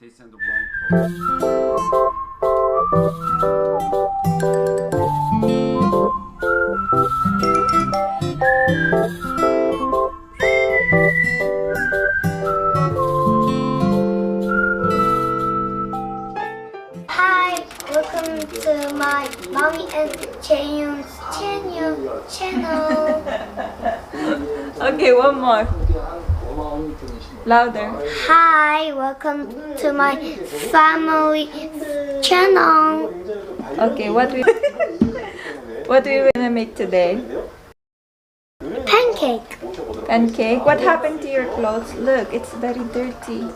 Taste and wrong. Hi, welcome to my Mommy and Chaeyoung's channel. Okay, one more. Louder. Hi, welcome to my family channel. Okay, what we gonna make today? Pancake Pancake. What happened to your clothes? Look, it's very dirty.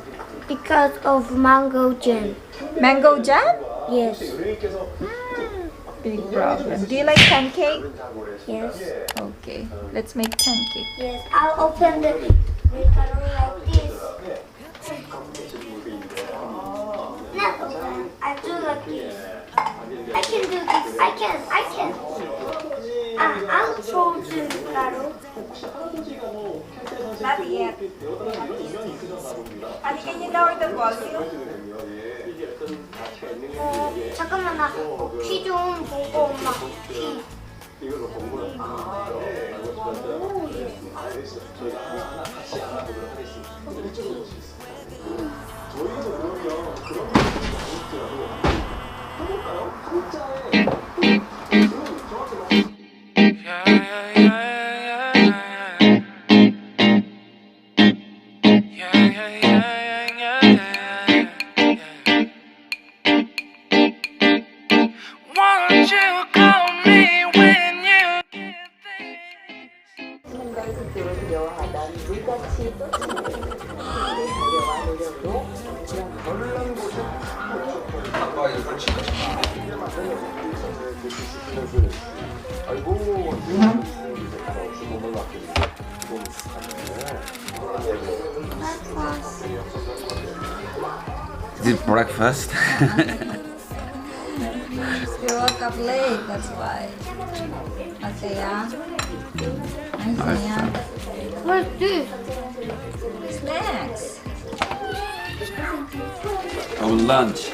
because of mango jam. Mango jam? Yes, Big problem. Do you like pancake? yes, Okay, let's make pancake. yes. I'll open the macaroni like this. No, I do like this. I can do this. I can. I'll throw the macaroni. Not yet. Honey, can you lower the volume? 잠깐만 나 피 좀 보고 엄마 피. Won't you call me when you get there? 아빠 이걸 Is it breakfast? You woke up late, that's why. Okay, yeah. Nice, yeah. What's this? Snacks. Our lunch.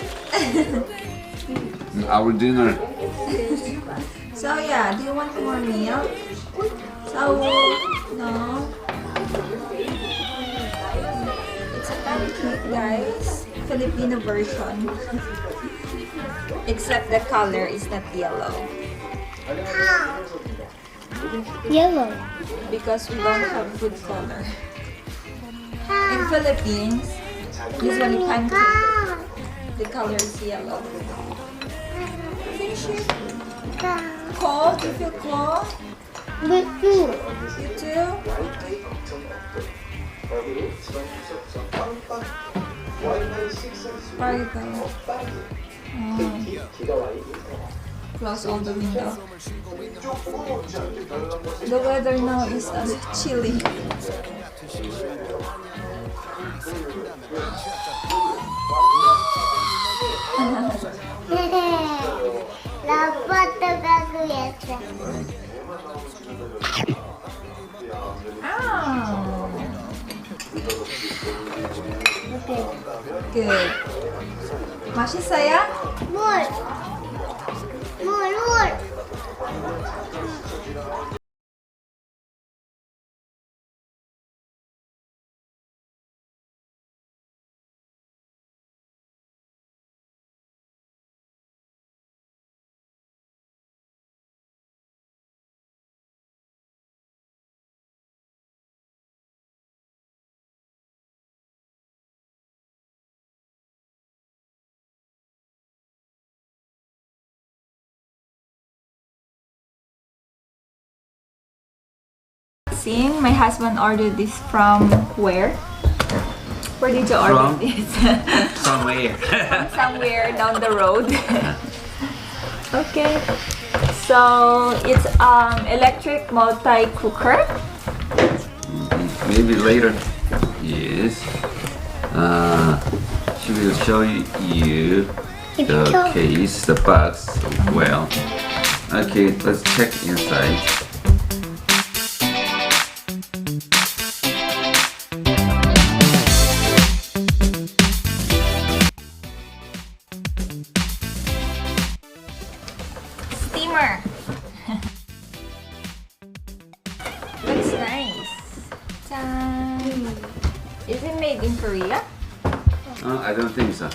Our dinner. So yeah, do you want more milk? So no. It's a pancake, guys. Filipino version. Except the color is not yellow Yellow. because we don't have food color. In Philippines, usually pancake, the color is yellow. Finish it. Cold? You feel cold? Me too. You too? Where are you going? Close all the window. The weather now is chilly. 나 포토가 그렸어. Ah. Good. 맛있어요? 물. My husband ordered this from where? Where did you order From? this? Somewhere. Somewhere down the road. Okay. So it's electric multi-cooker. Maybe later. Yes. She will show you the case, the box as well. Okay, let's check inside. Korea? I don't think so.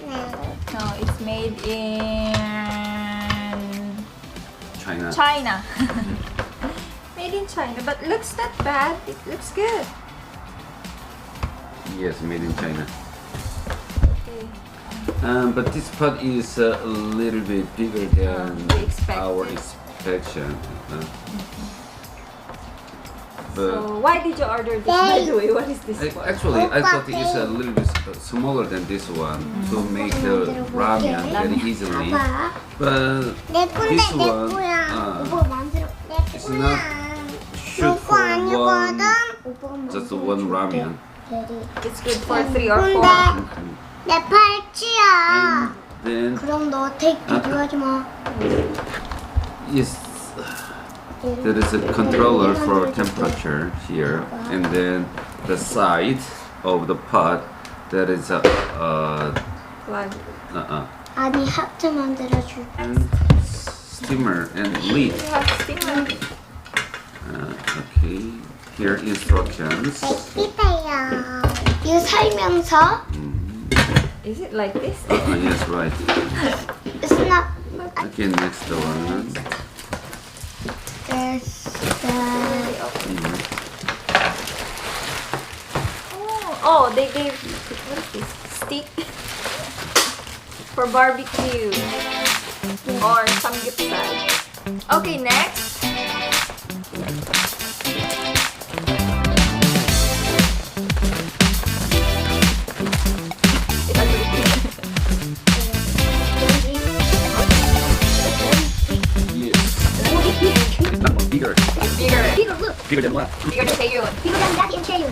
No, it's made in China. China. Made in China, but looks not bad. It looks good. Yes, made in China. Okay. But this pot is a little bit bigger than We expected. our expectation. But So why did you order this? By the way, what is this for? actually, I thought it's a little bit smaller than this one to make the ramen very easily. 봐봐. But 내 건데 this 내 one 거야. 오빠 만들어. 내 it's 거야. not shoot 내 거 for one, 아니거든. 오빠가 just one ramen. It's good for 3 or 4. 근데 내 팔찌야. Then 그럼 너 택 비교하지 마. yes, there is a controller for temperature here, and then the side of the pot that is a Plug. 아니 하트 만들어줄게. and steamer and lid. You have steamer. Okay, here instructions. 이때요. 이 설명서. Is it like this? Yes, right. It's not. Okay, next one. There's the. Oh, they gave what is this? Stick for barbecue or samgyeopsal. Okay, next. Yes. Bigger. Bigger. Bigger than what? Bigger than Taeyun. 이거랑 딱 인체유.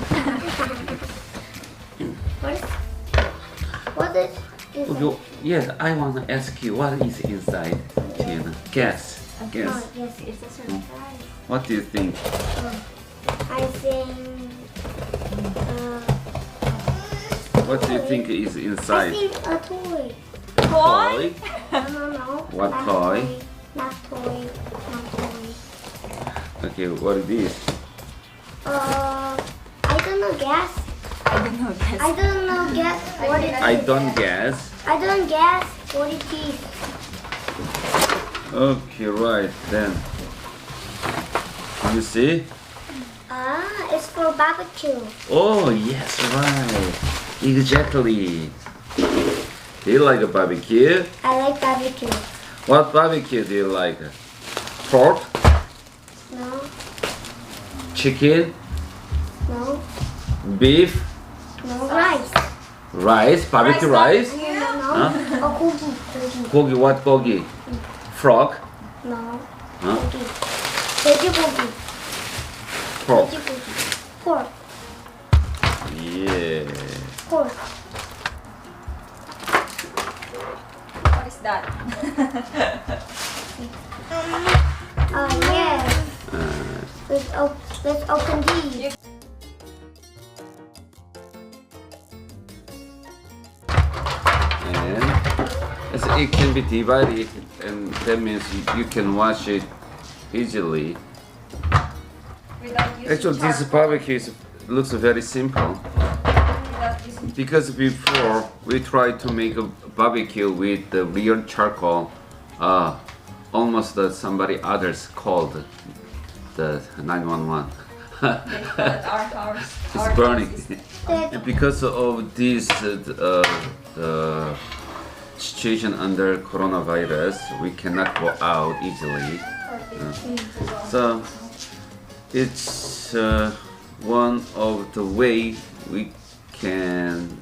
What is? Okay, yes, I want to ask you what is inside, Tina. Guess. Guess. Oh yes, it's a surprise. What do you think? I think. What do you think is I inside? think a toy. Toy? No. What not toy? Not toy. Not toy. Okay, what it is? I don't know. Guess. I don't know. Guess. I don't know. Guess what it is. I don't guess. I don't guess what it is. Okay, right then. You see? It's for barbecue. Oh, yes, right. Exactly. Do you like a barbecue? I like barbecue. What barbecue do you like? Pork? No. Chicken? No. Beef? No. Rice. Rice? Barbecue rice? No. 고기. 고기, what 고기? Frog? No. Huh? 고기. 돼지고기. Pork. 돼지고기. Pork. Yeah. Pork. What is that? Yes. Let's open these. And as it can be divided, and that means you can wash it easily. Without using Actually, this charcoal. barbecue looks very simple. Without using Because before we tried to make a barbecue with the real charcoal, almost somebody others called the 911. at our house. It's burning. And because of this situation under coronavirus, we cannot go out easily. So it's one of the way we can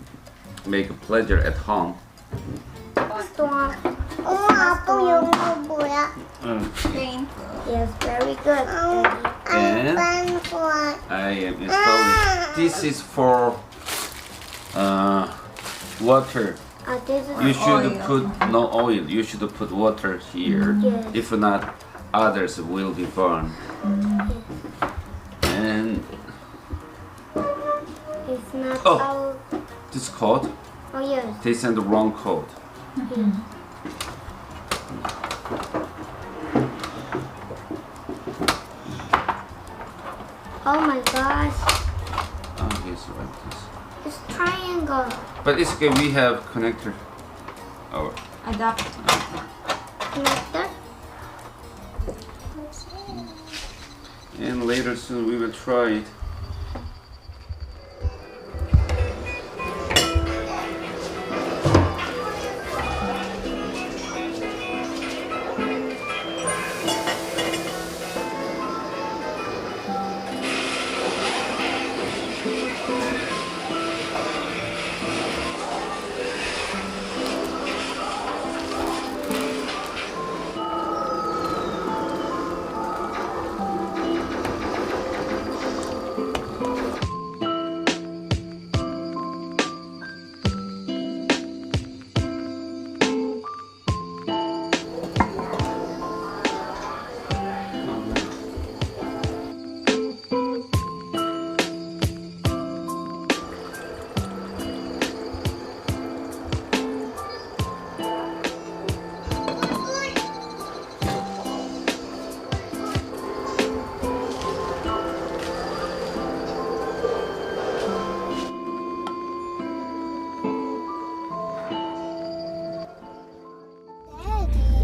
make a pleasure at home. 아빠 영어 뭐야? Paint. Yes, very good. And I am installing. This is for water. This is You should Oil. put no oil. You should put water here. Yes. If not, others will be burned. And it's not Oh. all. this code, Oh yes. they sent the wrong code. Oh my gosh. Oh, yes, right. This. It's triangle. But it's okay, we have connector. Oh, Adapt. Connector. and later soon we will try it.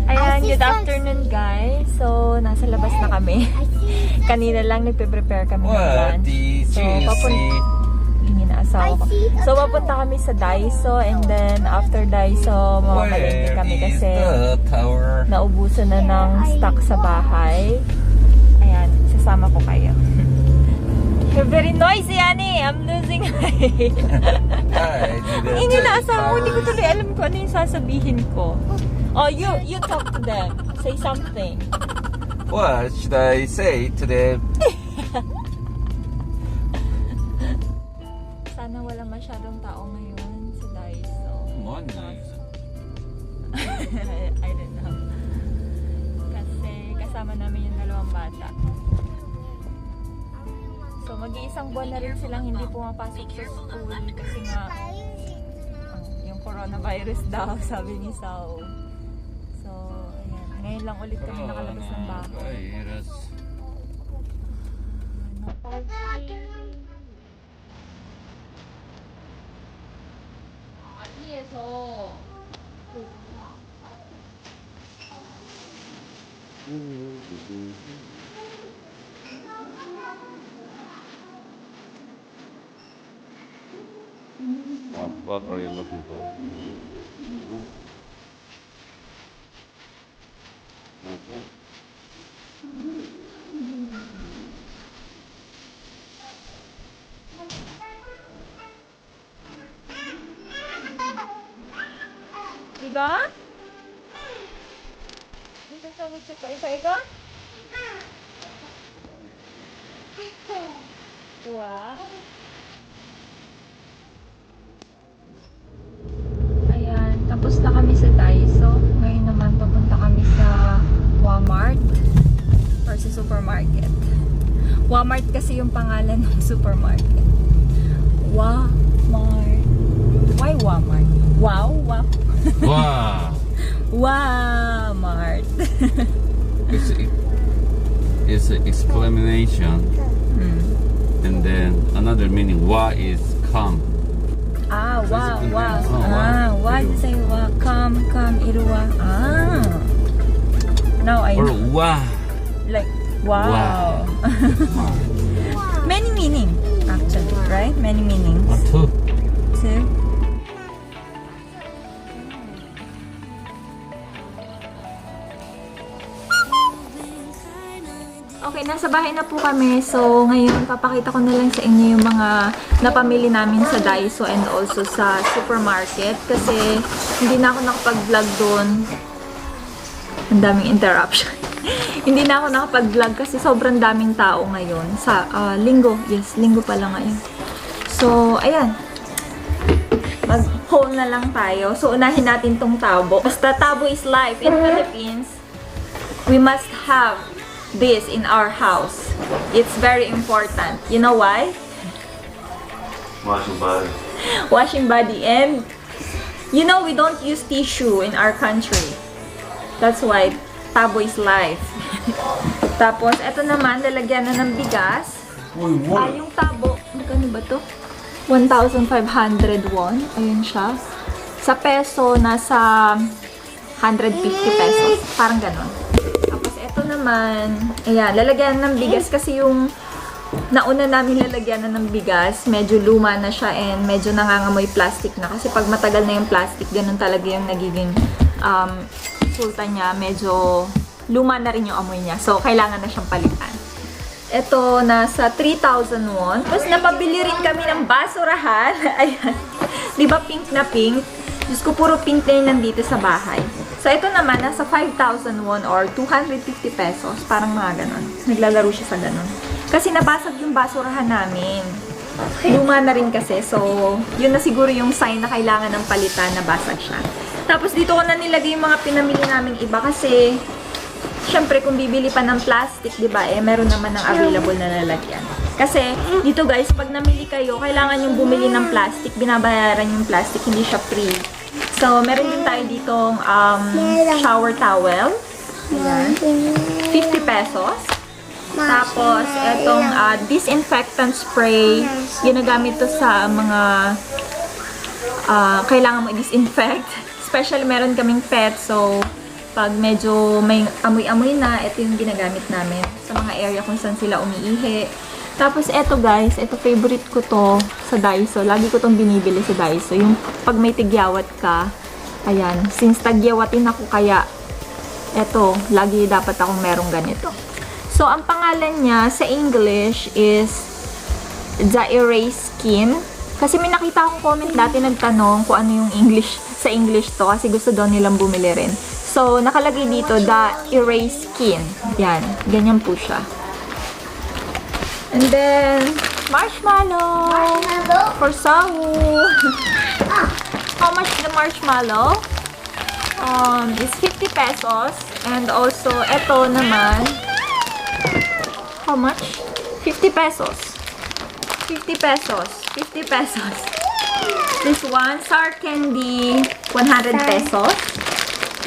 Ayan, good afternoon guys. So, nasa labas na kami. Kanina lang nagpe-prepare kami ng lunch. So, Hingi na asawa ko. So, papunta kami sa Daiso and then after Daiso, mamamalengke kami kasi naubusan na ng stock sa bahay. Ayan, sasama ko kayo. You're very noisy, Annie. I'm losing height. Hingi na asawa ko. Hindi ko tuloy alam kung ano yung sasabihin ko. Oh, you talk to them. Say something. What should I say to them? Sana wala masyadong tao ngayon sa Daiso. I don't know. Kasi kasama namin yung dalawang bata. So mag-iisang buwan na rin silang hindi pumapasok sa school kasi nga yung coronavirus daw, sabi ni Sao. So, ayan. Ngayon lang ulit kami nakalabas ng bahay. What are you looking for? Iga? Dito sa check ka. Iga? Wow. Ayan, tapos na kami sa Daiso. Ngayon naman papunta kami sa Walmart or sa supermarket. Walmart kasi yung pangalan ng supermarket. Walmart. Why Walmart? Wow, wow. Wow! Walmart. It's an exclamation, and then another meaning. Wa is come. Ah, wow, wow. Oh, wow. Ah, why you say wa? Come, iruwa. Ah. Now I Or know. wa. Like, wow. Many meaning, actually, right? Many meanings. What two? Two. Okay, nasa bahay na po kami. So, ngayon, papakita ko na lang sa inyo yung mga napamili namin sa Daiso and also sa supermarket. Kasi, hindi na ako nakapag-vlog doon. Ang daming interruption. Hindi na ako nakapag-vlog kasi sobrang daming tao ngayon. Sa linggo. Yes, linggo pala ngayon. So, ayan. Mag-haul na lang tayo. So, unahin natin tong tabo. Basta tabo is life in Philippines. We must have this in our house. It's very important. You know why? Washing body. Washing body. And you know we don't use tissue in our country. That's why tabo is life. Tapos eto naman lalagyan na ng bigas. Yung tabo, magkano ba to? 1,500 won. Ayun siya. Sa peso, nasa 150 pesos. Parang ganon. Tapos, ito naman, ayan, lalagyan ng bigas kasi yung nauna namin lalagyan na ng bigas, medyo luma na siya and medyo nangangamoy plastic na. Kasi pag matagal na yung plastic, ganun talaga yung nagiging resulta niya. Medyo luma na rin yung amoy niya. So, kailangan na siyang palitan. Ito, nasa 3,000 won. Tapos, napabili rin kami ng basurahan. Ayan. Di ba pink na pink? Diyos ko, puro pink na yun nandito sa bahay. So, ito naman, nasa 5,000 won or 250 pesos. Parang mga ganon. Naglalaro siya sa ganon. Kasi nabasag yung basurahan namin. Luma na rin kasi. So, yun na siguro yung sign na kailangan ng palitan na basag siya. Tapos, dito ko na nilagay yung mga pinamili namin iba kasi syempre, kung bibili pa ng plastic, di ba, meron naman ng available na lalagyan. Kasi, dito guys, pag namili kayo, kailangan yung bumili ng plastic, binabayaran yung plastic, hindi siya free. So, meron din tayo ditong shower towel. Ayan. 50 pesos. Tapos, etong disinfectant spray. Ginagamit to sa mga kailangan mo i-disinfect. Especially, meron kaming pet, so pag medyo may amoy-amoy na, ito yung ginagamit namin sa mga area kung saan sila umiihi. Tapos eto guys, ito favorite ko to sa Daiso. Lagi ko tong binibili sa Daiso. Yung pag may tigyawat ka, ayan, since tagyawatin ako kaya, eto, lagi dapat akong merong ganito. So, ang pangalan niya sa English is The Erase Skin. Kasi may nakita akong comment dati nagtanong kung ano yung English sa English to kasi gusto daw nilang bumili rin. So, nakalagay dito, The Erase Skin. Yan. Ganyan po siya. And then, marshmallow. For Sawu. How much the marshmallow? It's 50 pesos. And also, eto naman. How much? 50 pesos. 50 pesos. 50 pesos. This one, sour candy, 100 pesos.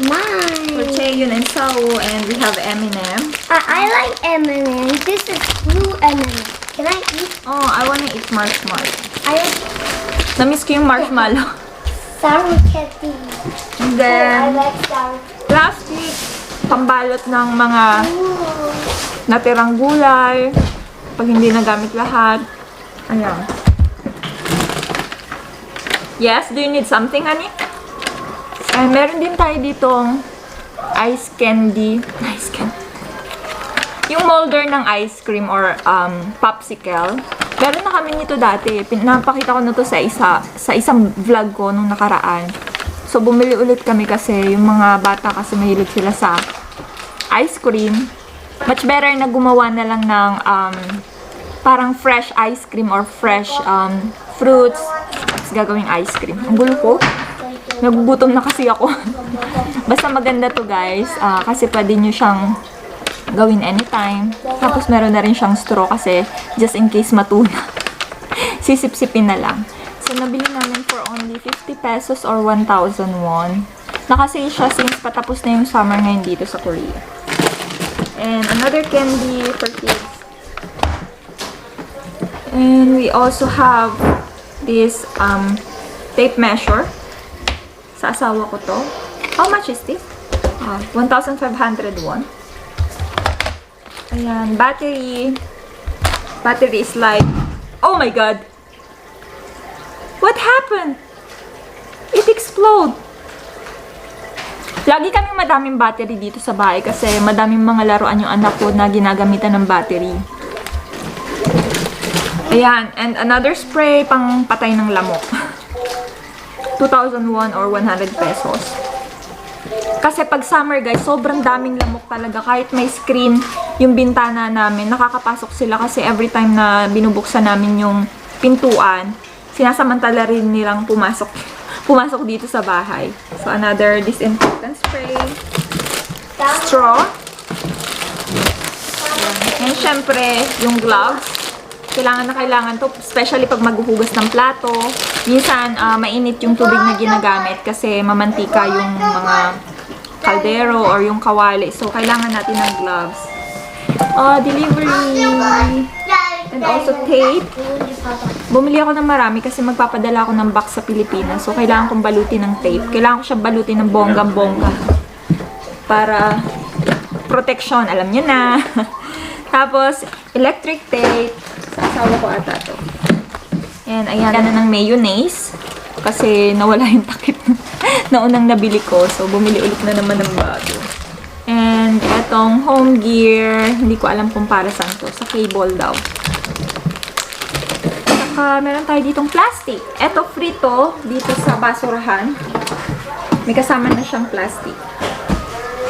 Mine. For Chaeyoon and Sawu, and we have M&M. I like M&M. This is blue M&M. Can I eat? Oh, I wanna eat marshmallow. I like Namiss ko yung marshmallow. sour candy. And I then, like sour. plastic, pambalot ng mga Ooh. natirang gulay, pag hindi nagamit lahat. Ayan. Yes, do you need something, honey? And meron din tayo ditong ice candy. Ice candy. Yung molder ng ice cream or popsicle. Meron na kami nito dati. Napakita ko na to sa isang vlog ko nung nakaraan. So, bumili ulit kami kasi yung mga bata kasi mahilig sila sa ice cream. Much better na gumawa na lang ng parang fresh ice cream or fresh fruits. Tapos gagawing ice cream. Ang gulo ko. Nagugutom na kasi ako. Basta maganda to guys. Kasi pwede nyo siyang gawin anytime. Tapos meron na rin siyang straw kasi just in case matuna. Sisip-sipin na lang. So nabili namin for only 50 pesos or 1,000 won. Nakasale siya since patapos na yung summer ngayon dito sa Korea. And another candy for kids. And we also have this tape measure. Sa asawa ko to. How much is this? 1,500 won. Ayan, battery. Battery is like, oh my god! What happened? It exploded. Lagi kaming madaming battery dito sa bahay kasi madaming mga laruan yung anak ko na ginagamitan ng battery. Ayan, and another spray pang patay ng lamok. 2,000 won or 100 pesos. Kasi pag summer guys, sobrang daming lamok talaga. Kahit may screen yung bintana namin, nakakapasok sila kasi every time na binubuksan namin yung pintuan, sinasamantala rin nilang pumasok dito sa bahay. So, another disinfectant spray. Straw. And syempre, yung gloves. Kailangan to, especially pag maghuhugas ng plato. Minsan, mainit yung tubig na ginagamit kasi mamantika yung mga kaldero or yung kawali. So, kailangan natin ng gloves. Delivery. And also tape. Bumili ako ng marami kasi magpapadala ako ng box sa Pilipinas. So, kailangan kong balutin ng tape. Kailangan ko siya balutin ng bonggang-bongga. Para protection, alam nyo na. Tapos, electric tape. Sa asawa ko ata to. And, ayan na ng mayonnaise. Kasi nawala yung takip na unang nabili ko. So, bumili ulit na naman ng bago. And, etong home gear. Hindi ko alam kung para saan to. Sa cable daw. Saka, meron tayo ditong plastic. Eto, free to. Dito sa basurahan. May kasama na siyang plastic.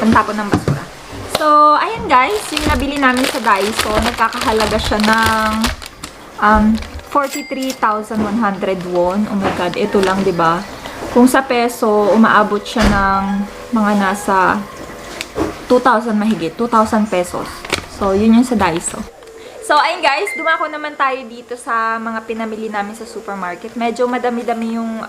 Pantapon ng basura. So, ayan guys. Yung nabili namin sa Daiso. Nagkakahalaga siya ng 43,100 won. Oh my God. Ito lang, diba? Kung sa peso, umaabot siya ng mga nasa 2,000 mahigit. 2,000 pesos. So, yun yung sa Daiso. So, ayun guys, dumako naman tayo dito sa mga pinamili namin sa supermarket. Medyo madami-dami yung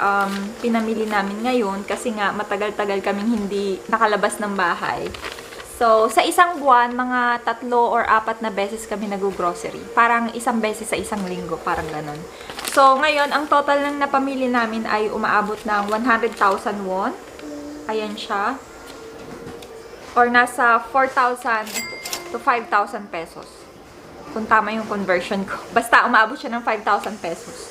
pinamili namin ngayon kasi nga matagal-tagal kaming hindi nakalabas ng bahay. So, sa isang buwan, mga 3 or 4 na beses kami nag-grocery. Parang isang beses sa isang linggo, parang ganon. So, ngayon, ang total ng napamili namin ay umaabot ng 100,000 won. Ayan siya. Or nasa 4,000 to 5,000 pesos. Kung tama yung conversion ko. Basta umaabot siya ng 5,000 pesos.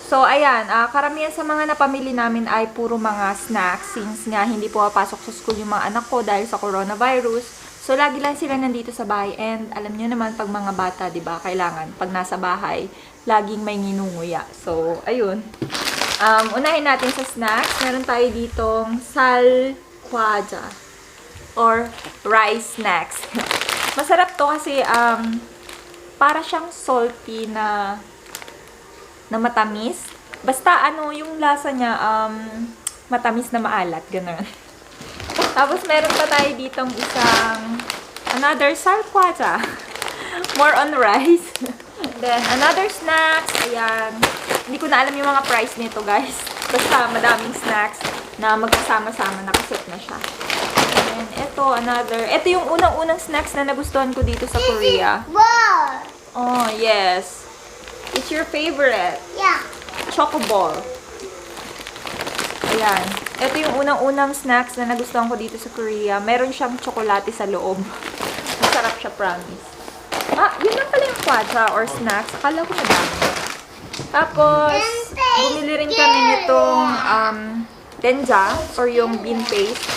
So, ayan. Karamihan sa mga napamili namin ay puro mga snacks. Since nga hindi po papasok sa school yung mga anak ko dahil sa coronavirus. So, lagi lang sila nandito sa bahay. And alam nyo naman, pag mga bata, diba, kailangan, pag nasa bahay, laging may nginunguya. So, ayun. Unahin natin sa snacks. Meron tayo ditong salkwaja. Or rice snacks. Masarap to kasi, para siyang salty na matamis. Basta ano, yung lasa niya, matamis na maalat, gano'n. Tapos meron pa tayo ditong another salkwaja. More on rice. Then, another snacks. Ayan. Hindi ko na alam yung mga price nito, guys. Basta madaming snacks na magkasama-sama, nakaset na siya. And ito yung unang-unang snacks na nagustuhan ko dito sa Korea. Oh, yes. It's your favorite. Yeah. Choco ball. Ayan. Ito yung unang-unang snacks na nagustuhan ko dito sa Korea. Meron siyang tsokolate sa loob. Masarap siya, promise. Yun lang pala yung kwacha or snacks. Akala ko madami. Tapos, bumili rin kami nitong denja or yung bean paste.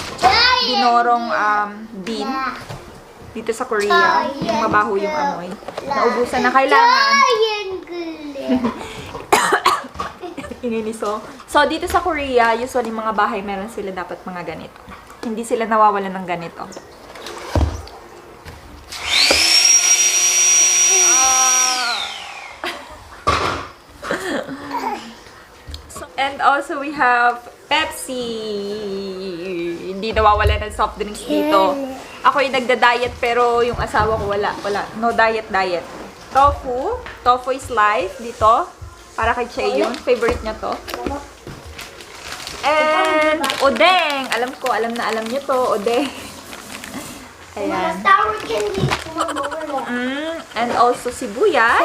Binorong bean dito sa Korea. Yung mabaho yung amoy. Naubusan na kailangan. Ininiso. So, dito sa Korea, usually mga bahay meron sila dapat mga ganito. Hindi sila nawawalan ng ganito. And also, we have Pepsi. Hindi nawawala ng soft drinks dito. Ako yung nagda-diet pero yung asawa ko wala. No diet. Tofu. Tofu is life dito. Para kay Che yun. Favorite niya to. And odeng. Alam niyo to. Odeng. Ayan. And also sibuyas.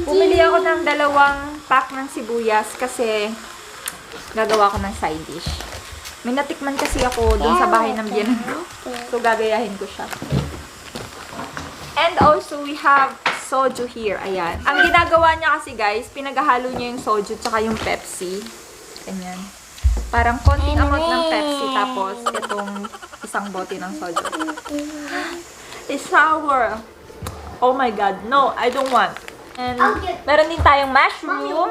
Bumili ako ng 2 pack ng sibuyas kasi gagawa ko ng side dish. May natikman kasi ako dun sa bahay ng biyanan ko. So, gagayahin ko siya. And also, we have soju here. Ayan. Ang ginagawa niya kasi, guys, pinaghahalo niya yung soju tsaka yung Pepsi. Ganyan. Parang konting amount ng Pepsi tapos itong isang bote ng soju. It's sour. Oh my God. No, I don't want. And meron din tayong mushroom.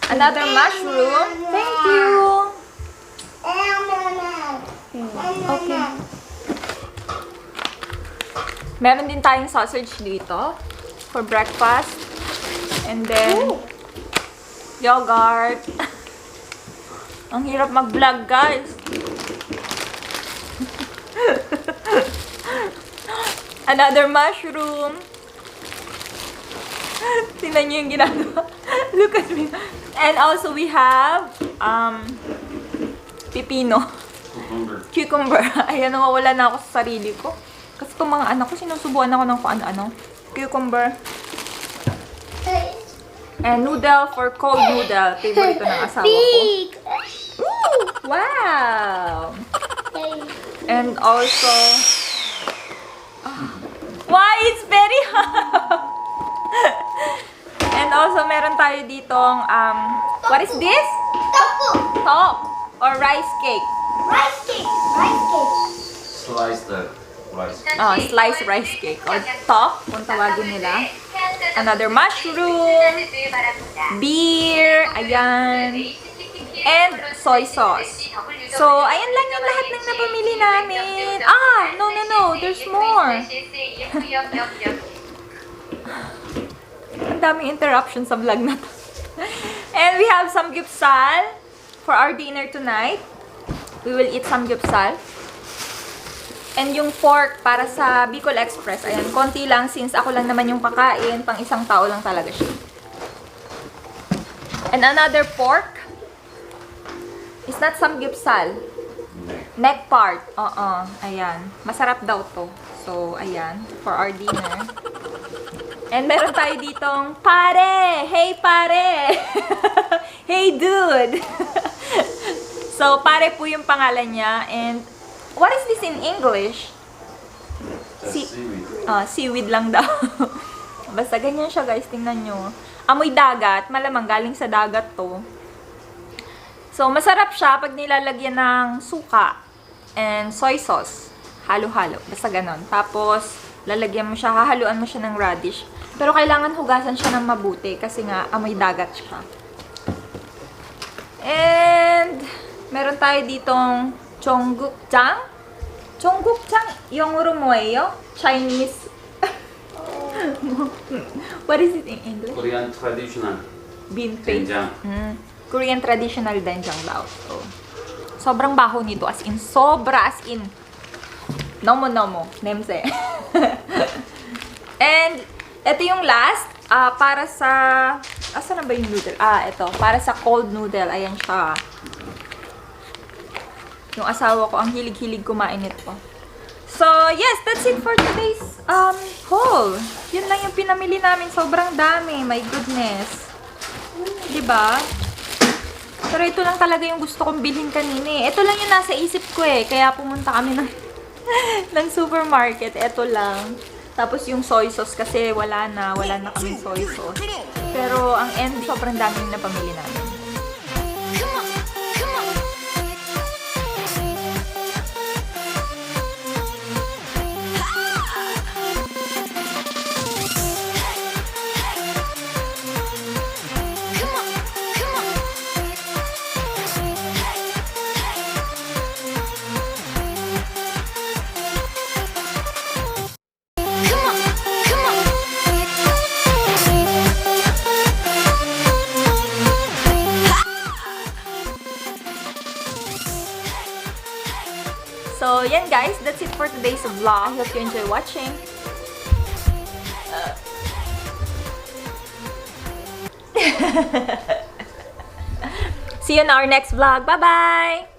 Another mushroom. Thank you. Okay. Meron din tayong sausage dito for breakfast. And then, yogurt. Ang hirap mag-vlog, guys. Another mushroom. Tingnan niyo yung ginagawa. Look at me. And also we have pipino. Cucumber. Ayan, nawawala na ako sa sarili ko. Kasi itong mga anak ko, sinusubuan ako ng kung ano-ano. Cucumber. And noodle for cold noodle. Favorite ng asawa ko. Big. Ooh, wow! And also... Why? It's very hot! And also, meron tayo ditong, what is this? Tofu. Top or rice cake. Rice cake. Rice cake. Slice the rice. Sliced rice cake. Or top, kung tawagin nila. Another mushroom. Beer. Ayan. And soy sauce. So, ayan lang yung lahat ng napamili namin. No. There's more. Ang daming interruption sa vlog na to. And we have some gyupsal for our dinner tonight. We will eat some gyupsal. And yung pork para sa Bicol Express. Ayan, konti lang since ako lang naman yung kakain. Pang isang tao lang talaga siya. And another pork. It's not some gyupsal. Neck part. Ayan. Masarap daw to. So, ayan. For our dinner. And meron tayo ditong pare! Hey, pare! Hey, dude! So, pare po yung pangalan niya. And, what is this in English? Seaweed. Seaweed lang daw. Basta ganyan siya, guys. Tingnan nyo. Amoy dagat. Malamang galing sa dagat to. So, masarap siya pag nilalagyan ng suka and soy sauce. Halo-halo. Basta ganon. Tapos, lalagyan mo siya, hahaluan mo siya ng radish. Pero kailangan hugasan siya ng mabuti kasi nga amoy dagat siya. And, meron tayo ditong Cheonggukjang. Cheonggukjang yung rumoyo. Chinese. What is it in English? Korean traditional. Bean paste. 된장. Korean traditional doenjang daw. So, sobrang baho nito. As in, sobra as in. Nomo. Nemse. And, ito yung last. Para sa... Asa na ba yung noodle? Ito. Para sa cold noodle. Ayan siya. Yung asawa ko, ang hilig-hilig kumain nito. So, yes, that's it for today's haul. Yun lang yung pinamili namin. Sobrang dami. My goodness. Diba? Pero ito lang talaga yung gusto kong bilhin kanina eh. Ito lang yung nasa isip ko eh. Kaya pumunta kami ng, ng supermarket. Ito lang. Tapos yung soy sauce kasi wala na kami soy sauce. Pero ang end, sobrang dami yung napamili namin. So, yan guys. That's it for today's vlog. Hope you enjoy watching. See you in our next vlog. Bye-bye!